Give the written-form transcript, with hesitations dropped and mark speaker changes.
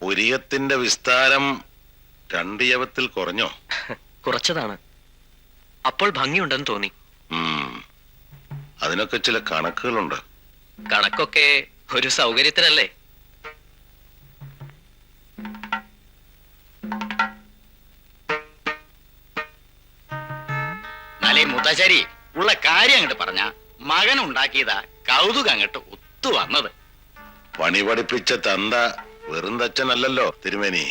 Speaker 1: പുരിയത്തിന്റെ വിസ്താരം 2 യവത്തിൽ കുറഞ്ഞോ?
Speaker 2: കുറച്ചതാണ്. അപ്പോൾ ഭംഗിയുണ്ടെന്ന് തോന്നി.
Speaker 1: അതിനൊക്കെ ചില കണക്കുകളുണ്ട്.
Speaker 2: കണക്കൊക്കെ ഒരു സൗകര്യത്തിനല്ലേ?
Speaker 3: നാലേ മുത്തശ്ശേരി ഉള്ള കാര്യം അങ്ങോട്ട് പറഞ്ഞ മകൻ ഉണ്ടാക്കിയതാ കൗതുകം അങ്ങോട്ട് ഒത്തു വന്നത്.
Speaker 1: പണി പഠിപ്പിച്ച തന്ത വെറും തച്ചനല്ലല്ലോ തിരുമേനി.